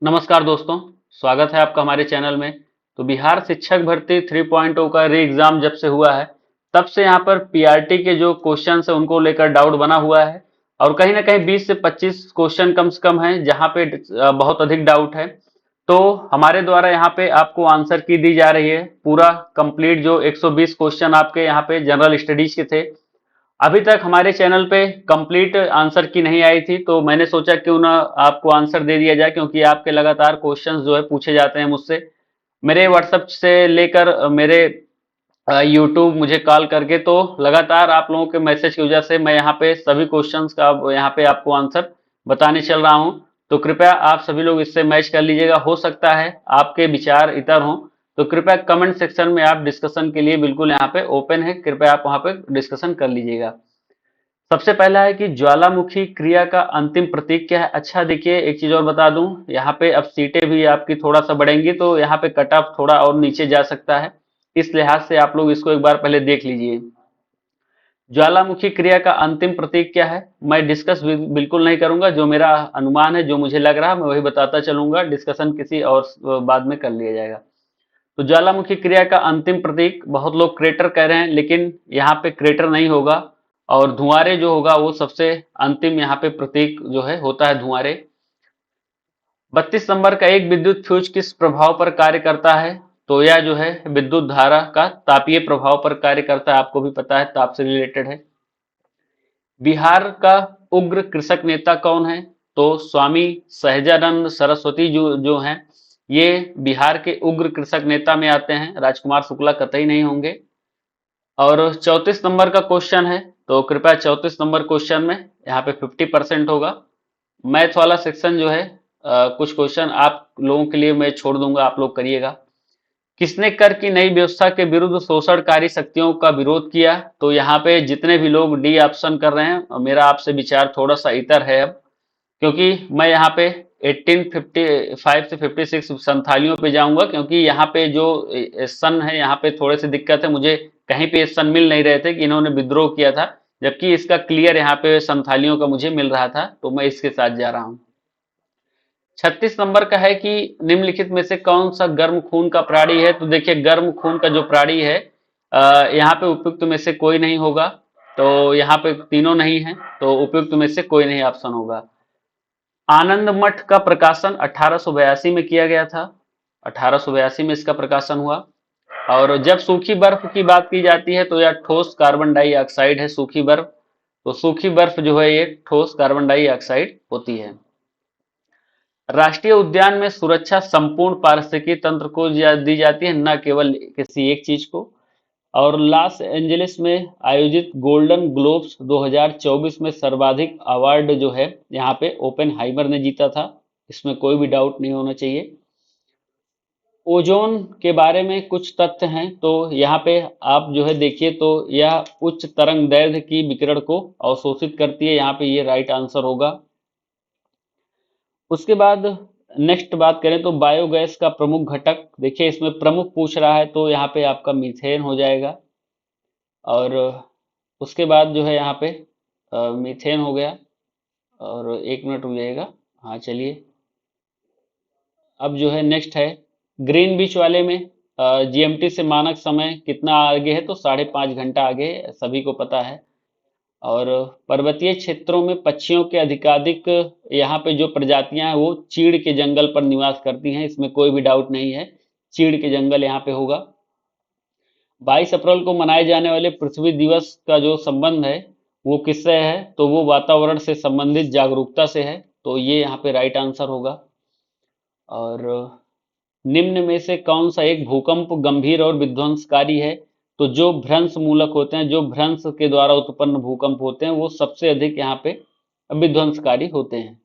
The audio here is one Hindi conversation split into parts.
नमस्कार दोस्तों, स्वागत है आपका हमारे चैनल में। तो बिहार शिक्षक भर्ती 3.0 का री एग्जाम जब से हुआ है तब से यहाँ पर पीआरटी के जो क्वेश्चन है उनको लेकर डाउट बना हुआ है और कहीं ना कहीं 20 से 25 क्वेश्चन कम से कम है जहाँ पे बहुत अधिक डाउट है। तो हमारे द्वारा यहाँ पे आपको आंसर की दी जा रही है पूरा कंप्लीट। जो 120 क्वेश्चन आपके यहाँ पे जनरल स्टडीज के थे, अभी तक हमारे चैनल पे कंप्लीट आंसर की नहीं आई थी, तो मैंने सोचा क्यों ना आपको आंसर दे दिया जाए, क्योंकि आपके लगातार क्वेश्चंस जो है पूछे जाते हैं मुझसे, मेरे व्हाट्सएप से लेकर मेरे यूट्यूब मुझे कॉल करके। तो लगातार आप लोगों के मैसेज की वजह से मैं यहाँ पे सभी क्वेश्चंस का यहाँ पे आपको आंसर बताने चल रहा हूँ। तो कृपया आप सभी लोग इससे मैच कर लीजिएगा। हो सकता है आपके विचार इतर हों, तो कृपया कमेंट सेक्शन में आप डिस्कशन के लिए बिल्कुल यहाँ पे ओपन है, कृपया आप वहाँ पे डिस्कशन कर लीजिएगा। सबसे पहला है कि ज्वालामुखी क्रिया का अंतिम प्रतीक क्या है। अच्छा देखिए, एक चीज और बता दूं, यहाँ पे अब सीटें भी आपकी थोड़ा सा बढ़ेंगी तो यहाँ पे कट ऑफ थोड़ा और नीचे जा सकता है। इस लिहाज से आप लोग इसको एक बार पहले देख लीजिए। ज्वालामुखी क्रिया का अंतिम प्रतीक क्या है, मैं डिस्कस बिल्कुल नहीं करूंगा। जो मेरा अनुमान है, जो मुझे लग रहा है, मैं वही बताता चलूंगा। डिस्कशन किसी और बाद में कर लिया जाएगा। तो ज्वालामुखी क्रिया का अंतिम प्रतीक, बहुत लोग क्रेटर कह रहे हैं, लेकिन यहाँ पे क्रेटर नहीं होगा और धुआंरे जो होगा वो सबसे अंतिम यहाँ पे प्रतीक जो है होता है धुआंरे। 32 नंबर का, एक विद्युत फ्यूज किस प्रभाव पर कार्य करता है। तो यह जो है विद्युत धारा का तापीय प्रभाव पर कार्य करता है, आपको भी पता है, ताप से रिलेटेड है। बिहार का उग्र कृषक नेता कौन है। तो स्वामी सहजानंद सरस्वती जो हैं, ये बिहार के उग्र कृषक नेता में आते हैं। राजकुमार शुक्ला कतई नहीं होंगे। और 34 नंबर का क्वेश्चन है, तो कृपया 34 नंबर क्वेश्चन में यहाँ पे 50% होगा। मैथ वाला सेक्शन जो है, कुछ क्वेश्चन आप लोगों के लिए मैं छोड़ दूंगा, आप लोग करिएगा। किसने कर की नई व्यवस्था के विरुद्ध शोषणकारी शक्तियों का विरोध किया। तो यहाँ पे जितने भी लोग डी ऑप्शन कर रहे हैं, मेरा आपसे विचार थोड़ा सा इतर है अब, क्योंकि मैं यहाँ पे 1855 से 56 संथालियों पे जाऊंगा, क्योंकि यहाँ पे जो सन है, यहाँ पे थोड़े से दिक्कत है। मुझे कहीं पे सन मिल नहीं रहे थे कि इन्होंने विद्रोह किया था, जबकि इसका क्लियर यहाँ पे संथालियों का मुझे मिल रहा था, तो मैं इसके साथ जा रहा हूँ। 36 नंबर का है कि निम्नलिखित में से कौन सा गर्म खून का प्राणी है। तो देखिए, गर्म खून का जो प्राणी है, यहाँ पे उपयुक्त में से कोई नहीं होगा। तो यहाँ पे तीनों नहीं है, तो उपयुक्त में से कोई नहीं ऑप्शन होगा। आनंद मठ का प्रकाशन 1882 में किया गया था। 1882 में इसका प्रकाशन हुआ। और जब सूखी बर्फ की बात की जाती है तो यह ठोस कार्बन डाइऑक्साइड है, सूखी बर्फ। तो सूखी बर्फ जो है ये ठोस कार्बन डाइऑक्साइड होती है। राष्ट्रीय उद्यान में सुरक्षा संपूर्ण पारिस्थितिकी तंत्र को दी जाती है, न केवल किसी एक चीज को। और लॉस एंजलिस में आयोजित गोल्डन ग्लोब्स 2024 में सर्वाधिक अवार्ड जो है यहाँ पे ओपेनहाइमर ने जीता था, इसमें कोई भी डाउट नहीं होना चाहिए। ओजोन के बारे में कुछ तथ्य हैं, तो यहाँ पे आप जो है देखिए, तो यह उच्च तरंग दैर्ध्य की विकिरण को अवशोषित करती है, यहाँ पे ये राइट आंसर होगा। उसके बाद नेक्स्ट बात करें तो बायोगैस का प्रमुख घटक, देखिए इसमें प्रमुख पूछ रहा है, तो यहाँ पे आपका मीथेन हो जाएगा। और उसके बाद जो है यहाँ पे मीथेन हो गया। और एक मिनट रुक जाइएगा, हाँ चलिए। अब जो है नेक्स्ट है ग्रीन बीच वाले में, जीएमटी से मानक समय कितना आगे है। तो 5.5 घंटा आगे है, सभी को पता है। और पर्वतीय क्षेत्रों में पक्षियों के अधिकाधिक यहाँ पे जो प्रजातियां हैं वो चीड़ के जंगल पर निवास करती हैं, इसमें कोई भी डाउट नहीं है, चीड़ के जंगल यहाँ पे होगा। 22 अप्रैल को मनाए जाने वाले पृथ्वी दिवस का जो संबंध है वो किससे है। तो वो वातावरण से संबंधित जागरूकता से है, तो ये यहाँ पे राइट आंसर होगा। और निम्न में से कौन सा एक भूकंप गंभीर और विध्वंसकारी है। तो जो भ्रंश मूलक होते हैं, जो भ्रंश के द्वारा उत्पन्न भूकंप होते हैं, वो सबसे अधिक यहाँ पे विध्वंसकारी होते हैं।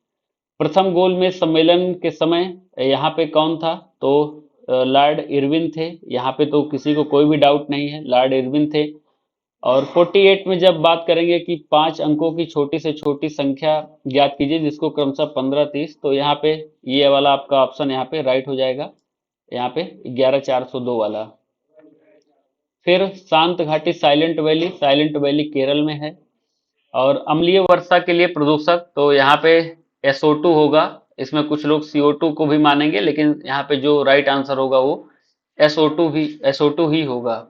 प्रथम गोलमेज सम्मेलन के समय यहाँ पे कौन था। तो लॉर्ड इरविन थे, यहाँ पे तो किसी को कोई भी डाउट नहीं है, लॉर्ड इरविन थे। और 48 में जब बात करेंगे कि 5 अंकों की छोटी से छोटी संख्या ज्ञात कीजिए जिसको क्रमशः 15, 30, तो यहाँ पे ये वाला आपका ऑप्शन यहाँ पे राइट हो जाएगा, यहाँ पे 11,402 वाला। फिर शांत घाटी silent valley, silent valley Kerala में है। और अम्लीय वर्षा के लिए प्रदूषक, तो यहाँ पे SO2 होगा, इसमें कुछ लोग CO2 को भी मानेंगे, लेकिन यहाँ पे जो राइट आंसर होगा वो SO2 ही होगा।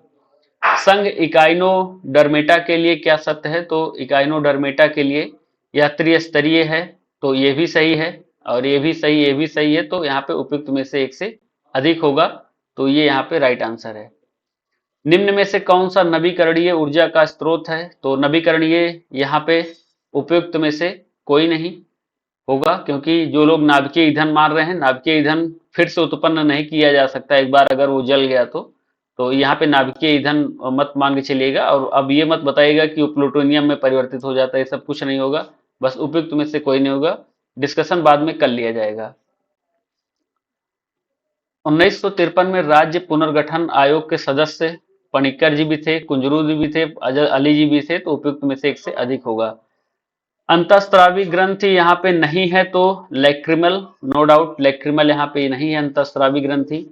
संघ इकाइनोडर्मेटा के लिए क्या सत्य है? तो इकाइनोडर्मेटा के लिए यह त्रिस्तरीय है, तो ये भी सही है, और ये भी सही, ये भी सही है, तो यहाँ पे उपयुक्त में से एक से अधिक होगा, तो ये यहाँ पे राइट आंसर है। निम्न में से कौन सा नवीकरणीय ऊर्जा का स्रोत है? तो नवीकरणीय यहाँ पे उपयुक्त में से कोई नहीं होगा, क्योंकि जो लोग नाभिकीय ईंधन मान रहे हैं, नाभिकीय ईंधन फिर से उत्पन्न नहीं किया जा सकता एक बार अगर वो जल गया तो यहाँ पे नाभिकीय ईंधन मत मान के चलिएगा। और अब ये मत बताइएगा कि वो प्लूटोनियम में परिवर्तित हो जाता है, ये सब कुछ नहीं होगा, बस उपयुक्त में से कोई नहीं होगा, डिस्कशन बाद में कर लिया जाएगा। 1953 में राज्य पुनर्गठन आयोग के सदस्य पणिक्कर जी भी थे, कुंजरू जी भी थे, अली जी भी थे, तो उपयुक्त में से एक से अधिक होगा। अंतःस्रावी ग्रंथि यहाँ पे नहीं है, तो लैक्रिमल, नो डाउट लैक्रिमल यहाँ पे नहीं है अंतःस्रावी ग्रंथि।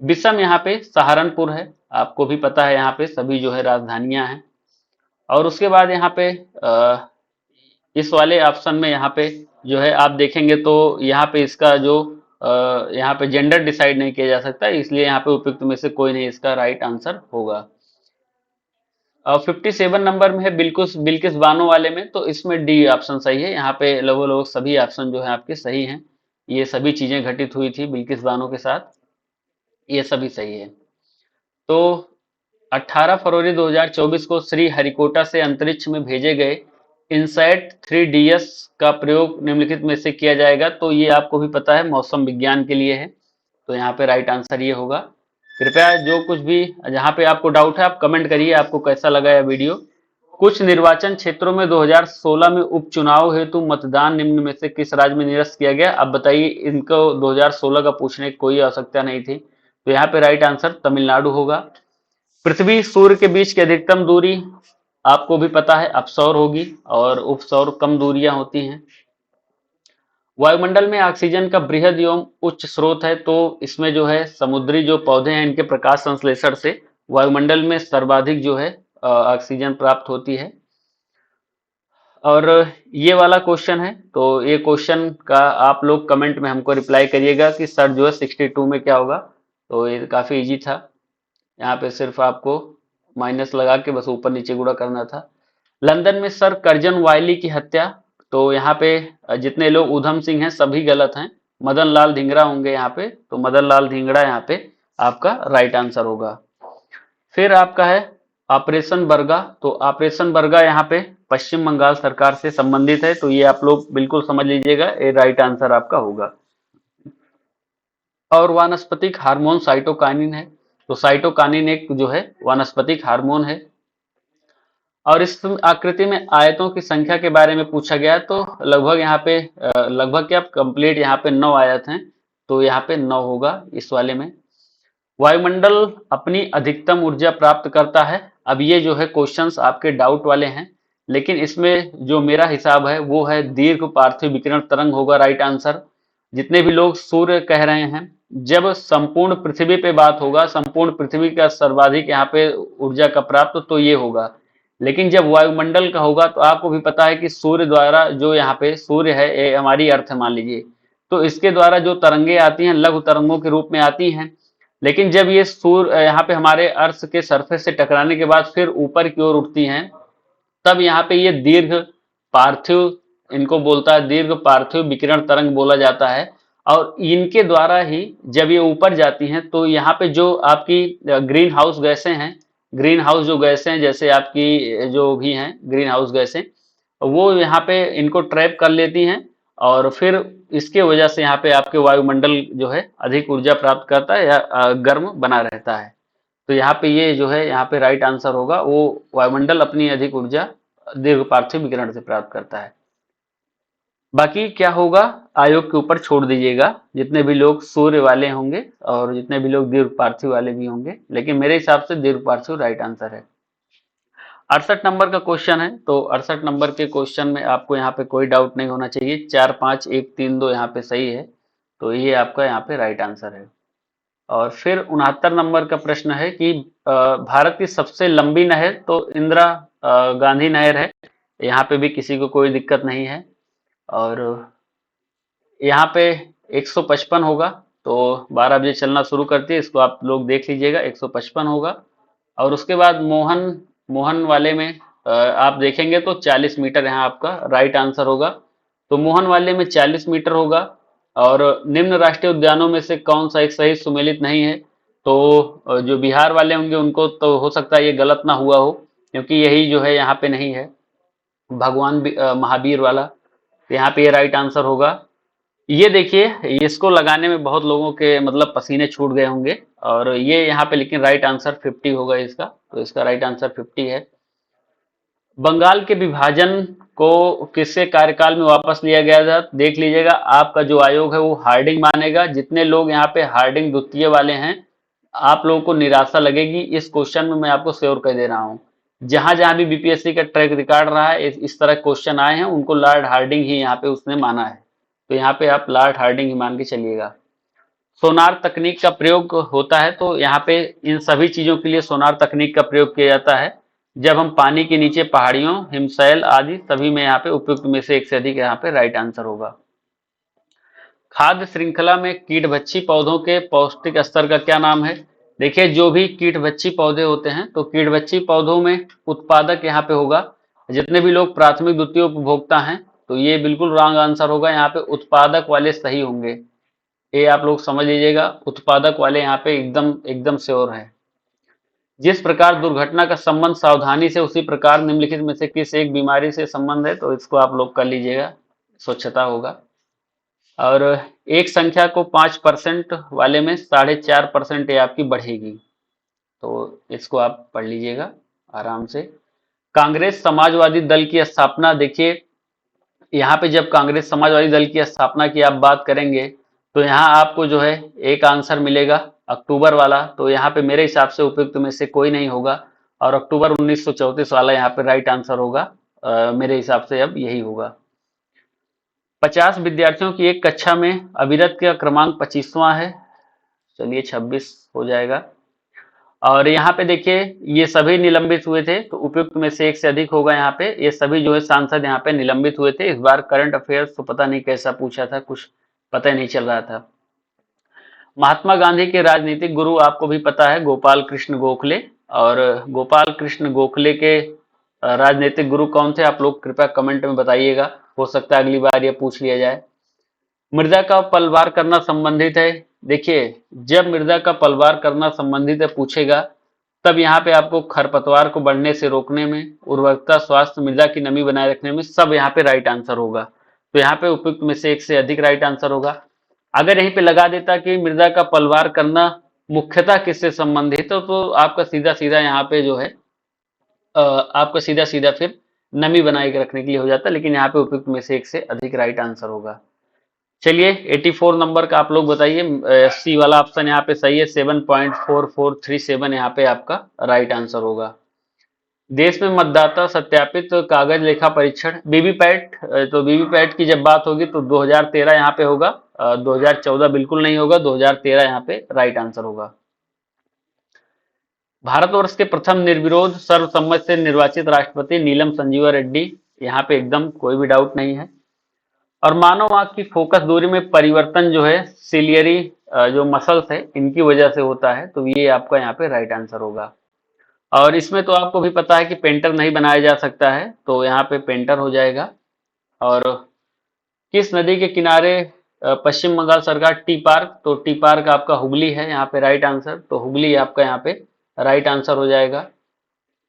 विषम यहाँ पे सहारनपुर है, आपको भी पता है, यहाँ पे सभी जो है राजधानियां हैं। और उसके बाद यहाँ पे इस वाले ऑप्शन में यहाँ पे जो है आप देखेंगे तो यहाँ पे इसका जो यहाँ पे जेंडर डिसाइड नहीं किया जा सकता, इसलिए यहाँ पे उपयुक्त में से कोई नहीं इसका राइट आंसर होगा। 57 नंबर में है बिल्किस बिल्किस बानो वाले में, तो इसमें डी ऑप्शन सही है। यहाँ पे लगभग सभी ऑप्शन जो है आपके सही हैं, ये सभी चीजें घटित हुई थी बिल्किस बानो के साथ, ये सभी सही है। तो 18 फरवरी 2024 को श्री हरिकोटा से अंतरिक्ष में भेजे गए इनसैट 3DS का प्रयोग निम्नलिखित में से किया जाएगा, तो ये आपको भी पता है मौसम विज्ञान के लिए है, तो यहाँ पे राइट आंसर ये होगा। कृपया जो कुछ भी जहाँ पे आपको डाउट है आप कमेंट करिए, आपको कैसा लगा यह वीडियो। कुछ निर्वाचन क्षेत्रों में 2016 में उपचुनाव हेतु मतदान निम्न में से किस राज्य में निरस्त किया गया? अब बताइए, इनको 2016 का पूछने की कोई आवश्यकता नहीं थी, तो यहाँ पे राइट आंसर तमिलनाडु होगा। पृथ्वी सूर्य के बीच की अधिकतम दूरी आपको भी पता है अपसौर होगी, और उपसौर कम दूरियां होती हैं। वायुमंडल में ऑक्सीजन का बृहद एवं उच्च स्रोत है, तो इसमें जो है समुद्री जो पौधे हैं इनके प्रकाश संश्लेषण से वायुमंडल में सर्वाधिक जो है ऑक्सीजन प्राप्त होती है। और ये वाला क्वेश्चन है, तो ये क्वेश्चन का आप लोग कमेंट में हमको रिप्लाई करिएगा कि सर जो है 62 में क्या होगा, तो ये काफी इजी था, यहाँ पे सिर्फ आपको माइनस लगा के बस ऊपर नीचे गुणा करना था। लंदन में सर कर्जन वायली की हत्या, तो यहाँ पे जितने लोग उधम सिंह हैं सभी गलत हैं, मदन लाल धिंगड़ा होंगे यहाँ पे, तो मदन लाल धिंगड़ा यहाँ पे आपका राइट आंसर होगा। फिर आपका है ऑपरेशन बरगा, तो ऑपरेशन बरगा यहाँ पे पश्चिम बंगाल सरकार से संबंधित है, तो ये आप लोग बिल्कुल समझ लीजिएगा, ये राइट आंसर आपका होगा। और वानस्पतिक हार्मोन साइटोकाइनिन है, तो साइटोकाइनिन एक जो है वानस्पतिक हार्मोन है। और इस आकृति में आयतों की संख्या के बारे में पूछा गया, तो लगभग यहाँ पे लगभग क्या कंप्लीट यहाँ पे 9 आयत हैं, तो यहाँ पे 9 होगा इस वाले में। वायुमंडल अपनी अधिकतम ऊर्जा प्राप्त करता है, अब ये जो है क्वेश्चंस आपके डाउट वाले हैं, लेकिन इसमें जो मेरा हिसाब है वो है दीर्घ पार्थिव विकिरण तरंग होगा राइट आंसर। जितने भी लोग सूर्य कह रहे हैं, जब संपूर्ण पृथ्वी पे बात होगा, संपूर्ण पृथ्वी का सर्वाधिक यहाँ पे ऊर्जा का प्राप्त, तो ये होगा, लेकिन जब वायुमंडल का होगा तो आपको भी पता है कि सूर्य द्वारा जो यहाँ पे सूर्य है ये हमारी अर्थ मान लीजिए, तो इसके द्वारा जो तरंगे आती हैं लघु तरंगों के रूप में आती हैं, लेकिन जब ये सूर्य यहाँ पे हमारे अर्थ के सरफेस से टकराने के बाद फिर ऊपर की ओर उठती हैं, तब यहाँ पे ये दीर्घ पार्थिव, इनको बोलता है दीर्घ पार्थिव विकिरण तरंग बोला जाता है। और इनके द्वारा ही जब ये ऊपर जाती हैं तो यहाँ पे जो आपकी ग्रीन हाउस गैसें हैं, ग्रीन हाउस जो गैसें हैं जैसे आपकी जो भी हैं ग्रीन हाउस गैसें, वो यहाँ पे इनको ट्रैप कर लेती हैं, और फिर इसके वजह से यहाँ पे आपके वायुमंडल जो है अधिक ऊर्जा प्राप्त करता है या गर्म बना रहता है। तो यहाँ पे ये जो है यहाँ पे राइट आंसर होगा, वो वायुमंडल अपनी अधिक ऊर्जा दीर्घ पार्थिव विकिरण से प्राप्त करता है। बाकी क्या होगा आयोग के ऊपर छोड़ दीजिएगा, जितने भी लोग सूर्य वाले होंगे और जितने भी लोग दीर्घ पार्थिव वाले भी होंगे, लेकिन मेरे हिसाब से दीर्घ पार्थिव राइट आंसर है। 68 नंबर का क्वेश्चन है, तो 68 नंबर के क्वेश्चन में आपको यहाँ पे कोई डाउट नहीं होना चाहिए, 4 5 1 3 2 यहाँ पे सही है, तो ये आपका यहाँ पे राइट आंसर है। और फिर 69 नंबर का प्रश्न है कि भारत की सबसे लंबी नहर, तो इंदिरा गांधी नहर है, यहाँ पे भी किसी को कोई दिक्कत नहीं है। और यहाँ पे 155 होगा, तो 12 बजे चलना शुरू करती है, इसको आप लोग देख लीजिएगा, 155 होगा। और उसके बाद मोहन मोहन वाले में आप देखेंगे तो 40 मीटर यहाँ आपका राइट आंसर होगा। तो मोहन वाले में 40 मीटर होगा। और निम्न राष्ट्रीय उद्यानों में से कौन सा एक सही सुमेलित नहीं है? तो जो बिहार वाले होंगे उनको तो हो सकता है ये गलत ना हुआ हो, क्योंकि यही जो है यहाँ पे नहीं है, भगवान महावीर वाला। तो यहाँ पे ये राइट आंसर होगा। ये देखिए, इसको लगाने में बहुत लोगों के मतलब पसीने छूट गए होंगे, और ये यहाँ पे लेकिन राइट आंसर 50 होगा इसका, तो इसका राइट आंसर 50 है। बंगाल के विभाजन को किसके कार्यकाल में वापस लिया गया था? देख लीजिएगा, आपका जो आयोग है वो हार्डिंग मानेगा। जितने लोग यहाँ पे हार्डिंग द्वितीय वाले हैं, आप लोगों को निराशा लगेगी, इस क्वेश्चन में मैं आपको श्योर कर दे रहा हूँ। जहां जहां भी बीपीएससी का ट्रैक रिकॉर्ड रहा है, इस तरह क्वेश्चन आए हैं, उनको लॉर्ड हार्डिंग ही यहाँ पे उसने माना है। तो यहाँ पे आप लॉर्ड हार्डिंग ही मान के चलिएगा। सोनार तकनीक का प्रयोग होता है, तो यहाँ पे इन सभी चीजों के लिए सोनार तकनीक का प्रयोग किया जाता है। जब हम पानी के नीचे पहाड़ियों, हिमशैल आदि सभी में यहाँ पे उपयुक्त में से एक से अधिक यहाँ पे राइट आंसर होगा। खाद्य श्रृंखला में कीटभक्षी पौधों के पौष्टिक स्तर का क्या नाम है? देखिए, जो भी कीटभक्षी पौधे होते हैं, तो कीटभक्षी पौधों में उत्पादक यहाँ पे होगा। जितने भी लोग प्राथमिक द्वितीय उपभोक्ता हैं, तो ये बिल्कुल रॉन्ग आंसर होगा। यहाँ पे उत्पादक वाले सही होंगे, ये आप लोग समझ लीजिएगा। उत्पादक वाले यहाँ पे एकदम एकदम श्योर है। जिस प्रकार दुर्घटना का संबंध सावधानी से, उसी प्रकार निम्नलिखित में से किस एक बीमारी से संबंध है? तो इसको आप लोग कर लीजिएगा, स्वच्छता होगा। और एक संख्या को 5% वाले में 4.5% ये आपकी बढ़ेगी, तो इसको आप पढ़ लीजिएगा आराम से। कांग्रेस समाजवादी दल की स्थापना, देखिए यहाँ पे जब कांग्रेस समाजवादी दल की स्थापना की आप बात करेंगे, तो यहाँ आपको जो है एक आंसर मिलेगा अक्टूबर वाला। तो यहाँ पे मेरे हिसाब से उपयुक्त में से कोई नहीं होगा, और अक्टूबर 1934 वाला यहाँ पे राइट आंसर होगा। मेरे हिसाब से अब यही होगा। 50 विद्यार्थियों की एक कक्षा में अविरत का क्रमांक 25वां है, चलिए 26 हो जाएगा। और यहाँ पे देखिए, ये सभी निलंबित हुए थे, तो उपयुक्त में से एक से अधिक होगा। यहाँ पे ये सभी जो है सांसद यहाँ पे निलंबित हुए थे। इस बार करंट अफेयर्स तो पता नहीं कैसा पूछा था, कुछ पता ही नहीं चल रहा था। महात्मा गांधी के राजनीतिक गुरु आपको भी पता है, गोपाल कृष्ण गोखले। और गोपाल कृष्ण गोखले के राजनीतिक गुरु कौन थे? आप लोग कृपया कमेंट में बताइएगा, हो सकता है अगली बार ये पूछ लिया जाए। मृदा का पलवार करना संबंधित है। देखिए, जब मृदा का पलवार करना संबंधित है पूछेगा, तब यहाँ पे आपको खरपतवार को बढ़ने से रोकने में, उर्वरकता, स्वास्थ्य, मृदा की नमी बनाए रखने में, सब यहाँ पे राइट आंसर होगा। तो यहाँ पे उपयुक्त में से एक से अधिक राइट आंसर होगा। अगर यहीं पे लगा देता कि मृदा का पलवार करना मुख्यतः किससे संबंधित है, तो आपका सीधा सीधा यहाँ पे जो है आपका सीधा सीधा फिर नमी बनाए के रखने के लिए हो जाता, लेकिन यहाँ पे उपयुक्त में से एक से अधिक राइट आंसर होगा। चलिए 84 नंबर का आप लोग बताइए। सी वाला ऑप्शन यहाँ पे सही है, 7.4437 यहाँ पे आपका राइट आंसर होगा। देश में मतदाता सत्यापित कागज लेखा परीक्षण वीवीपैट, तो वीवीपैट की जब बात होगी तो 2013 यहाँ पे होगा, 2014 बिल्कुल नहीं होगा, 2013 यहाँ पे राइट आंसर होगा। भारतवर्ष के प्रथम निर्विरोध सर्वसम्मत से निर्वाचित राष्ट्रपति नीलम संजीवा रेड्डी, यहाँ पे एकदम कोई भी डाउट नहीं है। और मानव आंख की फोकस दूरी में परिवर्तन जो है सिलियरी जो मसल्स है इनकी वजह से होता है, तो ये आपका यहाँ पे राइट आंसर होगा। और इसमें तो आपको भी पता है कि पेंटर नहीं बनाया जा सकता है, तो यहाँ पे पेंटर हो जाएगा। और किस नदी के किनारे पश्चिम बंगाल सरकार टी पार्क, तो टी पार्क आपका हुगली है यहाँ पे राइट आंसर, तो हुगली आपका यहाँ पे राइट आंसर हो जाएगा।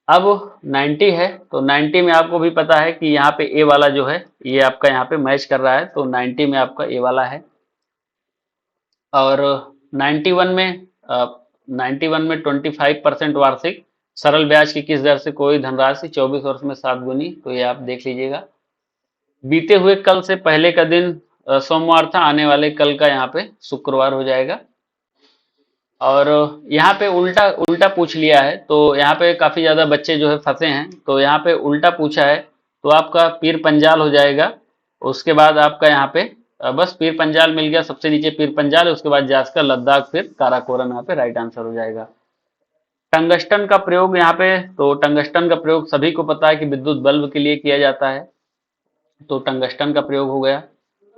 अब 90 है, तो 90 में आपको भी पता है कि यहाँ पे ए वाला जो है ये आपका यहाँ पे मैच कर रहा है, तो 90 में आपका ए वाला है। और 91 में 91 में 25% वार्षिक सरल ब्याज की किस दर से कोई धनराशि 24 वर्ष में 7 गुनी, तो ये आप देख लीजिएगा। बीते हुए कल से पहले का दिन सोमवार था, आने वाले कल का यहाँ पे शुक्रवार हो जाएगा। और यहाँ पे उल्टा उल्टा पूछ लिया है, तो यहाँ पे काफी ज्यादा बच्चे जो है फंसे हैं, तो यहाँ पे उल्टा पूछा है, तो आपका पीर पंजाल हो जाएगा। उसके बाद आपका यहाँ पे बस पीर पंजाल मिल गया, सबसे नीचे पीर पंजाल है, उसके बाद जास्कर, लद्दाख, फिर काराकोरम यहाँ पे राइट आंसर हो जाएगा। टंगस्टन का प्रयोग यहाँ पे, तो टंगस्टन का प्रयोग सभी को पता है कि विद्युत बल्ब के लिए किया जाता है, तो टंगस्टन का प्रयोग हो गया।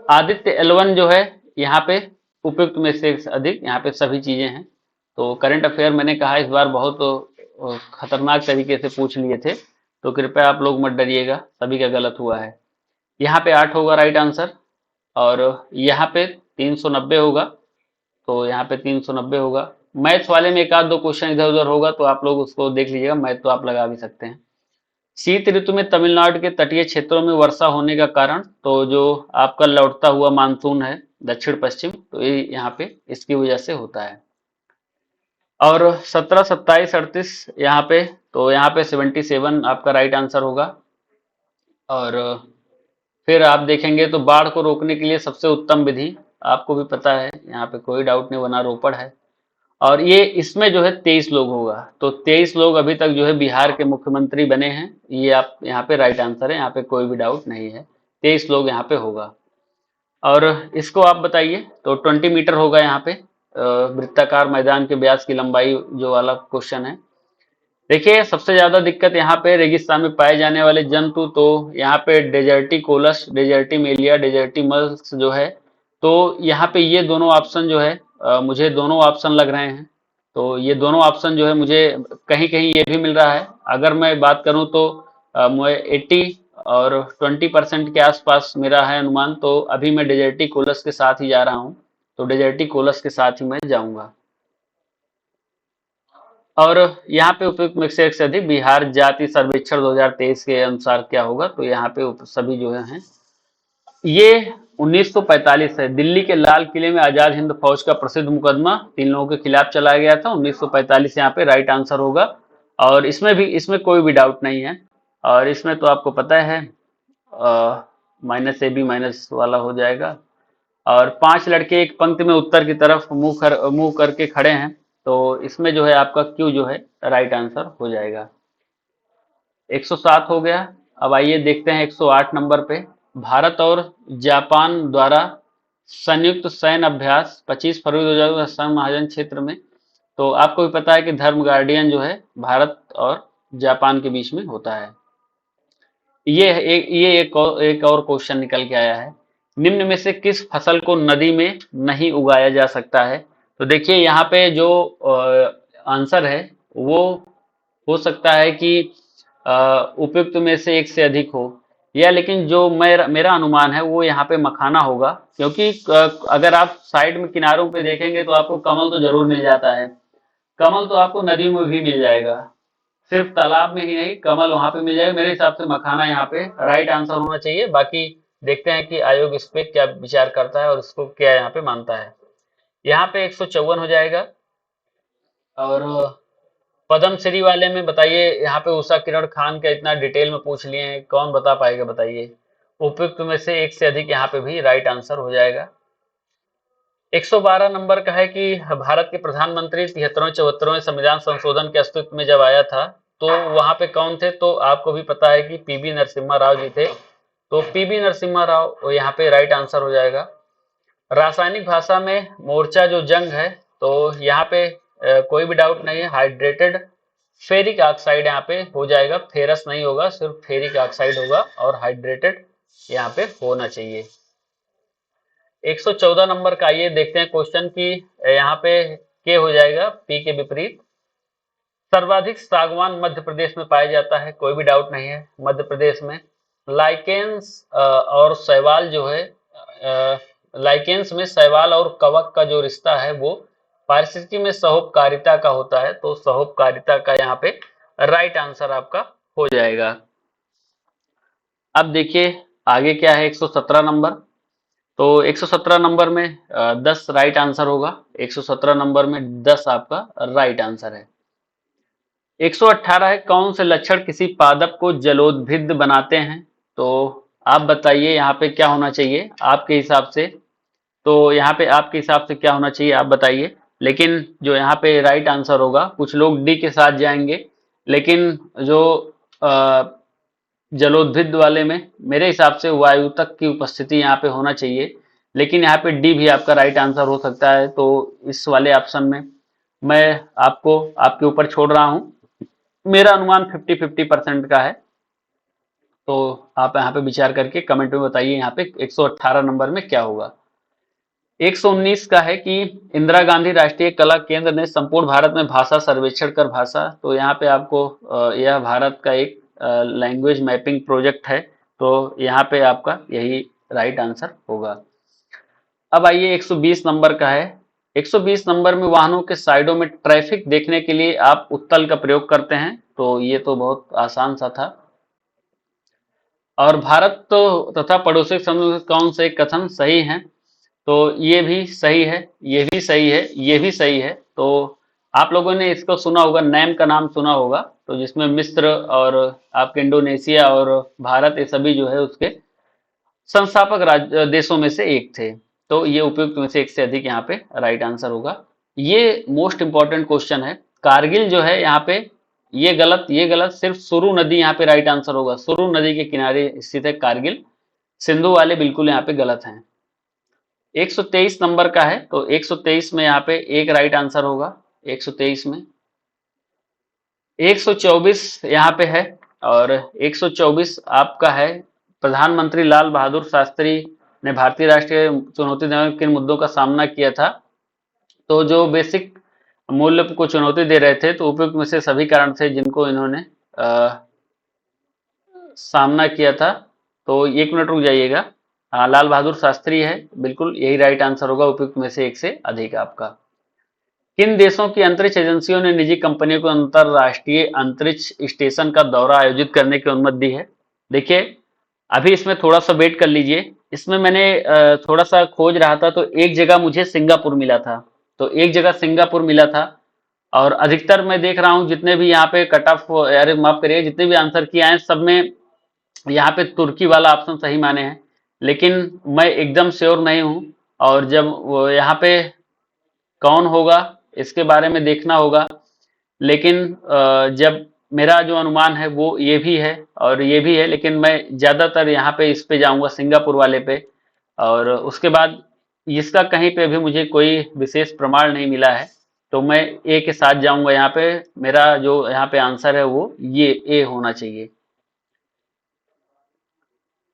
आदित्य L1 जो है यहाँ पे उपयुक्त में से अधिक, यहाँ पे सभी चीजें हैं। तो करंट अफेयर मैंने कहा इस बार बहुत खतरनाक तरीके से पूछ लिए थे, तो कृपया आप लोग मत डरिएगा, सभी का गलत हुआ है। यहाँ पे 8 होगा राइट आंसर, और यहाँ पे 390 होगा, तो यहाँ पे 390 होगा। मैथ्स वाले में एक आध दो क्वेश्चन इधर उधर होगा, तो आप लोग उसको देख लीजिएगा, मैथ तो आप लगा भी सकते हैं। शीत ऋतु में तमिलनाडु के तटीय क्षेत्रों में वर्षा होने का कारण, तो जो आपका लौटता हुआ मानसून है दक्षिण पश्चिम, तो ये यहाँ पे इसकी वजह से होता है। और 17, 27, 38 यहाँ पे, तो यहाँ पे 77 आपका राइट आंसर होगा। और फिर आप देखेंगे तो बाढ़ को रोकने के लिए सबसे उत्तम विधि आपको भी पता है, यहाँ पे कोई डाउट नहीं, बना रोपड़ है। और ये इसमें जो है 23 लोग होगा, तो 23 लोग अभी तक जो है बिहार के मुख्यमंत्री बने हैं, ये आप यहाँ पे राइट आंसर है, यहाँ पे कोई भी डाउट नहीं है, 23 लोग यहाँ पे होगा। और इसको आप बताइए, तो 20 मीटर होगा यहाँ पे वृत्ताकार मैदान के व्यास की लंबाई जो वाला क्वेश्चन है। देखिए सबसे ज्यादा दिक्कत यहाँ पे रेगिस्तान में पाए जाने वाले जंतु, तो यहाँ पे डेजर्टिकोलस, डेजर्टिमेलिया, डेजर्टिमल्स जो है, तो यहाँ पे ये दोनों ऑप्शन जो है मुझे दोनों ऑप्शन लग रहे हैं। तो ये दोनों ऑप्शन जो है मुझे कहीं कहीं ये भी मिल रहा है। अगर मैं बात करूं तो मैं 80 और 20% के आसपास मेरा है अनुमान, तो अभी मैं डेजर्टिकोलस के साथ ही जा रहा हूँ, तो डेजर्टिकोलस के साथ ही मैं जाऊंगा। और यहाँ पे उपयुक्त में से एक से अधिक बिहार जाति सर्वेक्षण 2023 के अनुसार क्या होगा, तो यहाँ पे सभी जो हैं ये 1945 है, दिल्ली के लाल किले में आजाद हिंद फौज का प्रसिद्ध मुकदमा 3 लोगों के खिलाफ चलाया गया था, 1945 यहाँ पे राइट आंसर होगा। और इसमें कोई भी डाउट नहीं है, और इसमें तो आपको पता है -AB माइनस वाला हो जाएगा। और 5 लड़के एक पंक्ति में उत्तर की तरफ मुंह करके खड़े हैं, तो इसमें जो है आपका क्यू जो है राइट आंसर हो जाएगा। 107 हो गया। अब आइए देखते हैं 108 नंबर पे, भारत और जापान द्वारा संयुक्त सैन्य अभ्यास 25 फरवरी 2000 असम महाजन क्षेत्र में, तो आपको भी पता है कि धर्म गार्डियन जो है भारत और जापान के बीच में होता है। एक और क्वेश्चन निकल के आया है, निम्न में से किस फसल को नदी में नहीं उगाया जा सकता है। तो देखिए यहाँ पे जो आंसर है वो हो सकता है कि उपयुक्त में से एक से अधिक हो, या लेकिन जो मेरा अनुमान है वो यहाँ पे मखाना होगा, क्योंकि अगर आप साइड में किनारों पे देखेंगे तो आपको कमल तो जरूर मिल जाता है, कमल तो आपको नदी में भी मिल जाएगा, सिर्फ तालाब में ही नहीं, कमल वहां पे मिल जाएगा। मेरे हिसाब से मखाना यहाँ पे राइट आंसर होना चाहिए। बाकी देखते हैं कि आयोग इस पे क्या विचार करता है और इसको क्या यहाँ पे मानता है। यहाँ पे 154 हो जाएगा। और पद्मश्री वाले में बताइए, यहाँ पे उषा किरण खान का इतना डिटेल में पूछ लिए हैं, कौन बता पाएगा बताइए। उपयुक्त में से एक से अधिक यहाँ पे भी राइट आंसर हो जाएगा। 112 नंबर का है कि भारत के प्रधानमंत्री 73वें 74वें संविधान संशोधन के अस्तित्व में जब आया था, तो वहां पे कौन थे, तो आपको भी पता है कि पीवी नरसिम्हा राव जी थे, तो पीवी नरसिम्हा राव यहाँ पे राइट आंसर हो जाएगा। रासायनिक भाषा में मोर्चा जो जंग है, तो यहाँ पे कोई भी डाउट नहीं है, हाइड्रेटेड फेरिक ऑक्साइड यहाँ पे हो जाएगा, फेरस नहीं होगा, सिर्फ फेरिक ऑक्साइड होगा, और हाइड्रेटेड यहाँ पे होना चाहिए। 114 नंबर का आइए देखते हैं क्वेश्चन की, यहाँ पे के हो जाएगा पी के विपरीत। सर्वाधिक सागवान मध्य प्रदेश में पाया जाता है, कोई भी डाउट नहीं है, मध्य प्रदेश में। लाइकेंस और शैवाल जो है, लाइकेंस में शैवाल और कवक का जो रिश्ता है वो पारिस्थितिकी में सहोपकारिता का होता है, तो सहोपकारिता का यहाँ पे राइट आंसर आपका हो जाएगा। अब देखिए आगे क्या है, 117 नंबर, तो 117 नंबर में 10 राइट आंसर होगा, 117 नंबर में 10 आपका राइट आंसर है। 118 है, कौन से लक्षण किसी पादप को जलोद्भिद बनाते हैं, तो आप बताइए यहाँ पे क्या होना चाहिए आपके हिसाब से, तो यहाँ पे आपके हिसाब से क्या होना चाहिए आप बताइए। लेकिन जो यहाँ पे राइट आंसर होगा, कुछ लोग डी के साथ जाएंगे, लेकिन जो जलोद्भिद वाले में मेरे हिसाब से वायुतक की उपस्थिति यहाँ पे होना चाहिए, लेकिन यहाँ पे डी भी आपका राइट आंसर हो सकता है, तो इस वाले ऑप्शन में मैं आपको आपके ऊपर छोड़ रहा हूँ, मेरा अनुमान 50-50% का है, तो आप यहाँ पे विचार करके कमेंट में बताइए यहाँ पे 118 नंबर में क्या होगा। 119 का है कि इंदिरा गांधी राष्ट्रीय कला केंद्र ने संपूर्ण भारत में भाषा सर्वेक्षण कर भाषा, तो यहाँ पे आपको यह भारत का एक लैंग्वेज मैपिंग प्रोजेक्ट है, तो यहाँ पे आपका यही राइट आंसर होगा। अब आइए 120 नंबर का है। 120 नंबर में वाहनों के साइडों में ट्रैफिक देखने के लिए आप उत्तल का प्रयोग करते हैं, तो ये तो बहुत आसान सा था। और भारत तो तथा पड़ोसी समूह कौन से कथन सही हैं, तो ये भी सही है, ये भी सही है, ये भी सही है। तो आप लोगों ने इसको सुना होगा, नैम का नाम सुना होगा, तो जिसमें मिस्र और आपके इंडोनेशिया और भारत ये सभी जो है उसके संस्थापक राज्य देशों में से एक थे। तो ये उपयुक्त में से एक से अधिक यहाँ पे राइट आंसर होगा। ये मोस्ट इंपॉर्टेंट क्वेश्चन है। कारगिल जो है यहाँ पे ये गलत, सिर्फ सुरु नदी यहाँ पे राइट आंसर होगा। सुरु नदी के किनारे स्थित है कारगिल, सिंधु वाले बिल्कुल यहाँ पे गलत हैं। 123 नंबर का है, तो 123 में यहाँ पे एक राइट आंसर होगा। 123 में 124 यहाँ पे है, और 124 आपका है प्रधानमंत्री लाल बहादुर शास्त्री ने भारतीय राष्ट्रीय चुनौती में किन मुद्दों का सामना किया था। तो जो बेसिक मूल्य को चुनौती दे रहे थे, तो उपयुक्त में से सभी कारण थे जिनको इन्होंने सामना किया था। तो 1 मिनट रुक जाइएगा। लाल बहादुर शास्त्री है, बिल्कुल यही राइट आंसर होगा, उपयुक्त में से एक से अधिक आपका। किन देशों की अंतरिक्ष एजेंसियों ने निजी कंपनियों को अंतरराष्ट्रीय अंतरिक्ष स्टेशन का दौरा आयोजित करने की अनुमति दी है। देखिए, अभी इसमें थोड़ा सा वेट कर लीजिए। इसमें मैंने थोड़ा सा खोज रहा था, तो एक जगह मुझे सिंगापुर मिला था, तो एक जगह सिंगापुर मिला था। और अधिकतर मैं देख रहा हूँ जितने भी यहाँ पे कट ऑफ, अरे माफ करिए, जितने भी आंसर किए हैं सब में यहाँ पे तुर्की वाला ऑप्शन सही माने हैं, लेकिन मैं एकदम श्योर नहीं हूँ। और जब वो यहाँ पे कौन होगा इसके बारे में देखना होगा, लेकिन जब मेरा जो अनुमान है वो ये भी है और ये भी है, लेकिन मैं ज्यादातर यहाँ पे इस पे जाऊंगा, सिंगापुर वाले पे। और उसके बाद इसका कहीं पे भी मुझे कोई विशेष प्रमाण नहीं मिला है, तो मैं ए के साथ जाऊंगा। यहाँ पे मेरा जो यहाँ पे आंसर है वो ये ए होना चाहिए।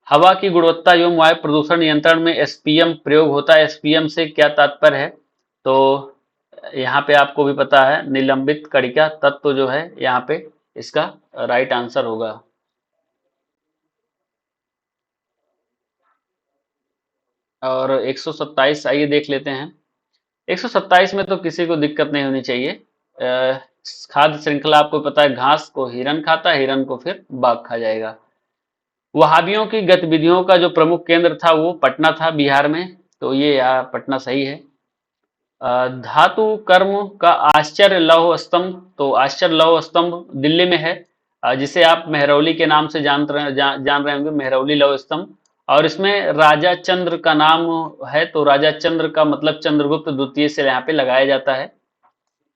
हवा की गुणवत्ता एवं वायु प्रदूषण नियंत्रण में एसपीएम प्रयोग होता है। एसपीएम से क्या तात्पर्य है, तो यहाँ पे आपको भी पता है, निलंबित कणिका तत्व जो है यहाँ पे इसका राइट आंसर होगा। और 127 आइए देख लेते हैं। 127 में तो किसी को दिक्कत नहीं होनी चाहिए। खाद्य श्रृंखला आपको पता है, घास को हिरन खाता है, हिरन को फिर बाघ खा जाएगा। वहाबियों की गतिविधियों का जो प्रमुख केंद्र था वो पटना था, बिहार में, तो ये यहाँ पटना सही है। धातु कर्म का आश्चर्य लौह स्तंभ, तो आश्चर्य लौह स्तंभ दिल्ली में है, जिसे आप मेहरौली के नाम से जान रहे होंगे, मेहरौली लौह स्तंभ। और इसमें राजा चंद्र का नाम है, तो राजा चंद्र का मतलब चंद्रगुप्त द्वितीय से यहाँ पे लगाया जाता है,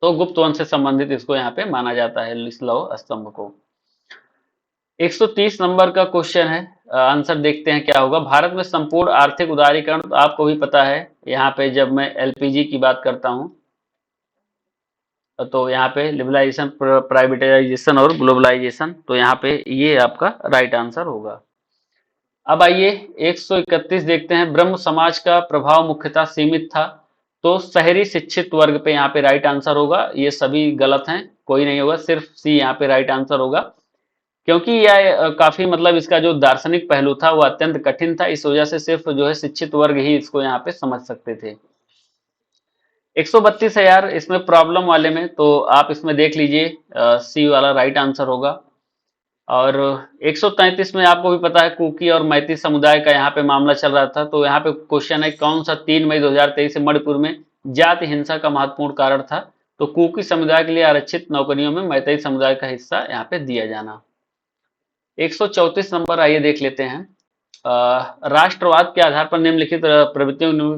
तो गुप्त वंश से संबंधित इसको यहाँ पे माना जाता है, इस लौह स्तंभ को। 130 नंबर का क्वेश्चन है, आंसर देखते हैं क्या होगा। भारत में संपूर्ण आर्थिक उदारीकरण, तो आपको भी पता है, यहाँ पे जब मैं एलपीजी की बात करता हूँ तो यहाँ पे लिबरलाइजेशन, प्राइवेटाइजेशन और ग्लोबलाइजेशन, तो यहाँ पे ये आपका राइट आंसर होगा। अब आइए 131 देखते हैं। ब्रह्म समाज का प्रभाव मुख्यतः सीमित था, तो शहरी शिक्षित वर्ग पे यहाँ पे राइट आंसर होगा। ये सभी गलत हैं, कोई नहीं होगा, सिर्फ सी यहाँ पे राइट आंसर होगा, क्योंकि यह काफी मतलब इसका जो दार्शनिक पहलू था वो अत्यंत कठिन था, इस वजह से सिर्फ जो है शिक्षित वर्ग ही इसको यहाँ पे समझ सकते थे। 132 है यार इसमें प्रॉब्लम वाले में, तो आप इसमें देख लीजिए, सी वाला राइट आंसर होगा। और 133 में आपको भी पता है, कुकी और मैती समुदाय का यहाँ पे मामला चल रहा था, तो यहाँ पे क्वेश्चन है, कौन सा 3 मई 2023 से मणिपुर में जाति हिंसा का महत्वपूर्ण कारण था। तो कुकी समुदाय के लिए आरक्षित नौकरियों में मैती समुदाय का हिस्सा यहाँ पे दिया जाना। 134 नंबर आइए देख लेते हैं। राष्ट्रवाद के आधार पर निम्नलिखित प्रवृत्तियों,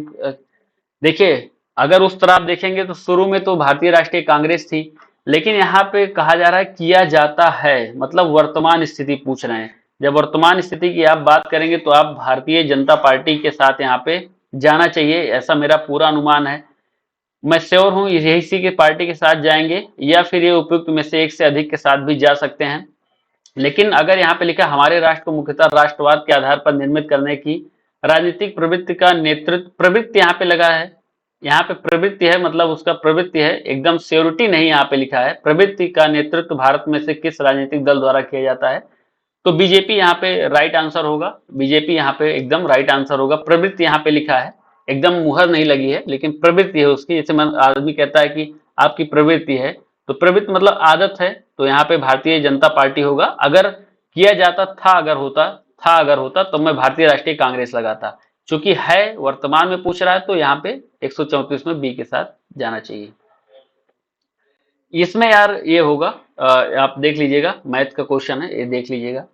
देखिए अगर उस तरह आप देखेंगे तो शुरू में तो भारतीय राष्ट्रीय कांग्रेस थी, लेकिन यहाँ पे कहा जा रहा है किया जाता है, मतलब वर्तमान स्थिति पूछ रहे हैं। जब वर्तमान स्थिति की आप बात करेंगे तो आप भारतीय जनता पार्टी के साथ यहाँ पे जाना चाहिए, ऐसा मेरा पूरा अनुमान है। मैं श्योर हूँ यही इसी के पार्टी के साथ जाएंगे, या फिर ये उपयुक्त में से एक से अधिक के साथ भी जा सकते हैं, लेकिन अगर यहाँ पे लिखा हमारे राष्ट्र को मुख्यतः राष्ट्रवाद के आधार पर निर्मित करने की राजनीतिक प्रवृत्ति का नेतृत्व, प्रवृत्ति यहाँ पे लगा है, यहाँ पे प्रवृत्ति है मतलब उसका प्रवृत्ति है, एकदम श्योरिटी नहीं यहाँ पे लिखा है। प्रवृत्ति का नेतृत्व भारत में से किस राजनीतिक दल द्वारा किया जाता है, तो बीजेपी यहाँ पे राइट आंसर होगा। बीजेपी यहाँ पे एकदम राइट आंसर होगा। प्रवृत्ति यहाँ पे लिखा है, एकदम मुहर नहीं लगी है, लेकिन प्रवृत्ति है उसकी। जैसे आदमी कहता है कि आपकी प्रवृत्ति है, तो प्रवृत्ति मतलब आदत है, तो यहाँ पे भारतीय जनता पार्टी होगा। अगर किया जाता था, अगर होता तो मैं भारतीय राष्ट्रीय कांग्रेस लगाता। चूंकि है वर्तमान में पूछ रहा है, तो यहाँ पे 134 में बी के साथ जाना चाहिए। इसमें यार ये होगा, आप देख लीजिएगा, मैथ का क्वेश्चन है, ये देख लीजिएगा।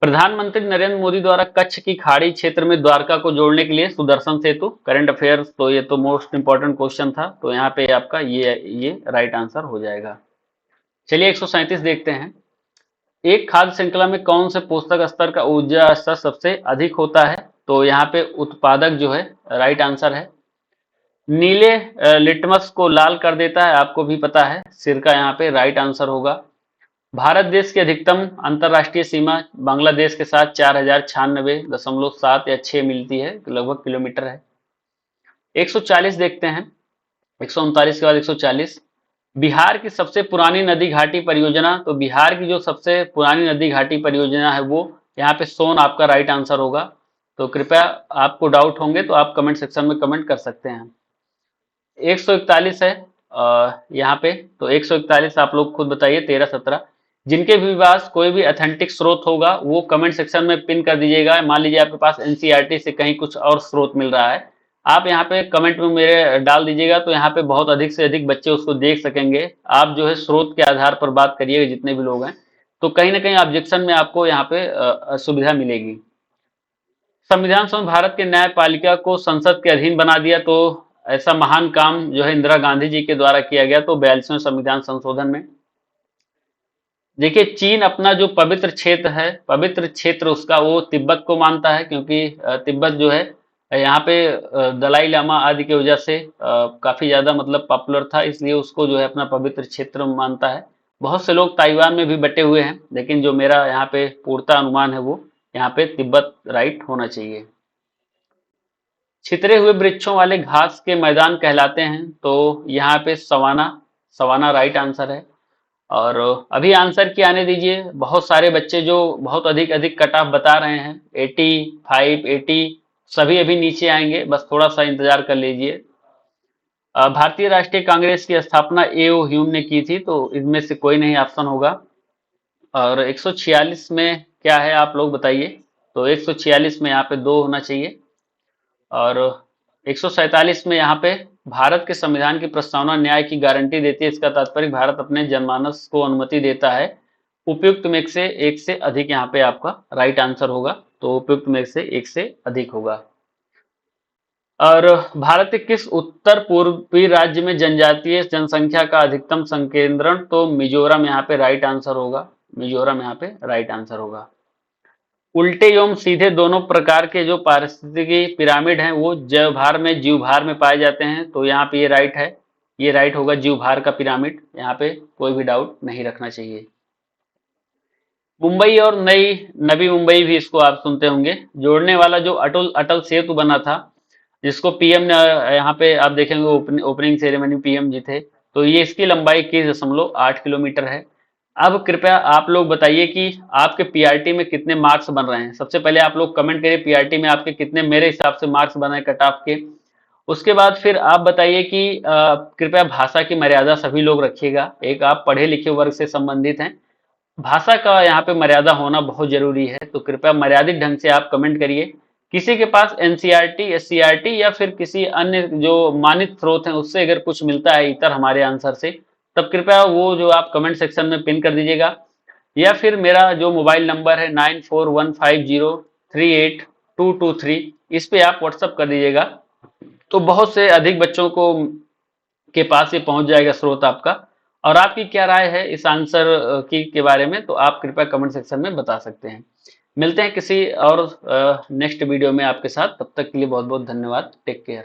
प्रधानमंत्री नरेंद्र मोदी द्वारा कच्छ की खाड़ी क्षेत्र में द्वारका को जोड़ने के लिए सुदर्शन सेतु, करंट अफेयर्स, तो ये तो मोस्ट इंपॉर्टेंट क्वेश्चन था, तो यहाँ पे आपका ये राइट आंसर हो जाएगा। चलिए 137 देखते हैं। एक खाद्य श्रृंखला में कौन से पोषक स्तर का ऊर्जा स्तर सबसे अधिक होता है, तो यहाँ पे उत्पादक जो है राइट आंसर है। नीले लिटमस को लाल कर देता है, आपको भी पता है, सिरका यहाँ पे राइट आंसर होगा। भारत देश की अधिकतम अंतरराष्ट्रीय सीमा बांग्लादेश के साथ 4096.7 या 6 मिलती है, लगभग किलोमीटर है। 140 देखते हैं, 139 के बाद 140। बिहार की सबसे पुरानी नदी घाटी परियोजना, तो बिहार की जो सबसे पुरानी नदी घाटी परियोजना है वो यहाँ पे सोन आपका राइट आंसर होगा। तो कृपया आपको डाउट होंगे तो आप कमेंट सेक्शन में कमेंट कर सकते हैं। 141 है यहाँ पे, तो 141 आप लोग खुद बताइए। 13-17 जिनके भी पास कोई भी अथेंटिक स्रोत होगा वो कमेंट सेक्शन में पिन कर दीजिएगा। मान लीजिए आपके पास एनसीईआरटी से कहीं कुछ और स्रोत मिल रहा है, आप यहाँ पे कमेंट में मेरे डाल दीजिएगा, तो यहाँ पे बहुत अधिक से अधिक बच्चे उसको देख सकेंगे। आप जो है स्रोत के आधार पर बात करिएगा जितने भी लोग हैं, तो कहीं ना कहीं ऑब्जेक्शन में आपको यहाँ पे सुविधा मिलेगी। संविधान सभा भारत के न्यायपालिका को संसद के अधीन बना दिया, तो ऐसा महान काम जो है इंदिरा गांधी जी के द्वारा किया गया, तो 42वें संविधान संशोधन में। देखिए चीन अपना जो पवित्र क्षेत्र है, पवित्र क्षेत्र उसका वो तिब्बत को मानता है, क्योंकि तिब्बत जो है यहाँ पे दलाई लामा आदि की वजह से काफी ज्यादा मतलब पॉपुलर था, इसलिए उसको जो है अपना पवित्र क्षेत्र मानता है। बहुत से लोग ताइवान में भी बटे हुए हैं, लेकिन जो मेरा यहाँ पे पूर्णतः अनुमान है वो यहाँ पे तिब्बत राइट होना चाहिए। छितरे हुए वृक्षों वाले घास के मैदान कहलाते हैं, तो यहाँ पे सवाना राइट आंसर है। और अभी आंसर की आने दीजिए। बहुत सारे बच्चे जो बहुत अधिक कट ऑफ बता रहे हैं, 85, 80 सभी अभी नीचे आएंगे, बस थोड़ा सा इंतजार कर लीजिए। भारतीय राष्ट्रीय कांग्रेस की स्थापना ए.ओ. ह्यूम ने की थी, तो इनमें से कोई नहीं ऑप्शन होगा। और 146 में क्या है आप लोग बताइए, तो 146 में यहाँ पे 2 होना चाहिए। और 147 में यहाँ पे भारत के संविधान की प्रस्तावना न्याय की गारंटी देती है, इसका तात्पर्य भारत अपने जनमानस को अनुमति देता है। उपयुक्त में से एक से अधिक यहाँ पे आपका राइट आंसर होगा, तो उपयुक्त में से एक से अधिक होगा। और भारत के किस उत्तर पूर्वी राज्य में जनजातीय जनसंख्या का अधिकतम संकेंद्रण, तो मिजोरम यहाँ पे राइट आंसर होगा। मिजोरम यहाँ पे राइट आंसर होगा। उल्टे एवं सीधे दोनों प्रकार के जो पारिस्थितिकी पिरामिड हैं वो जीवभार में पाए जाते हैं, तो यहाँ पे ये राइट है, ये राइट होगा जीवभार का पिरामिड, यहाँ पे कोई भी डाउट नहीं रखना चाहिए। मुंबई और नवी मुंबई भी इसको आप सुनते होंगे, जोड़ने वाला जो अटल सेतु बना था, जिसको पीएम ने यहाँ पे आप देखेंगे ओपनिंग सेरेमनी पीएम जी थे, तो ये इसकी लंबाई 21.8 किलोमीटर है। अब कृपया आप लोग बताइए कि आपके पीआरटी में कितने मार्क्स बन रहे हैं। सबसे पहले आप लोग कमेंट करिए पीआरटी में आपके कितने मेरे हिसाब से मार्क्स बने कट ऑफ के। उसके बाद फिर आप बताइए कि कृपया भाषा की मर्यादा सभी लोग रखिएगा। एक आप पढ़े लिखे वर्ग से संबंधित हैं, भाषा का यहाँ पे मर्यादा होना बहुत जरूरी है, तो कृपया मर्यादित ढंग से आप कमेंट करिए। किसी के पास एनसीईआरटी, एससीईआरटी या फिर किसी अन्य जो मानित स्रोत है उससे अगर कुछ मिलता है इतर हमारे आंसर से, तब कृपया वो जो आप कमेंट सेक्शन में पिन कर दीजिएगा, या फिर मेरा जो मोबाइल नंबर है 9415038223 इस पे आप व्हाट्सअप कर दीजिएगा, तो बहुत से अधिक बच्चों को के पास ये पहुंच जाएगा स्रोत आपका। और आपकी क्या राय है इस आंसर की के बारे में, तो आप कृपया कमेंट सेक्शन में बता सकते हैं। मिलते हैं किसी और नेक्स्ट वीडियो में आपके साथ, तब तक के लिए बहुत बहुत धन्यवाद। Take care.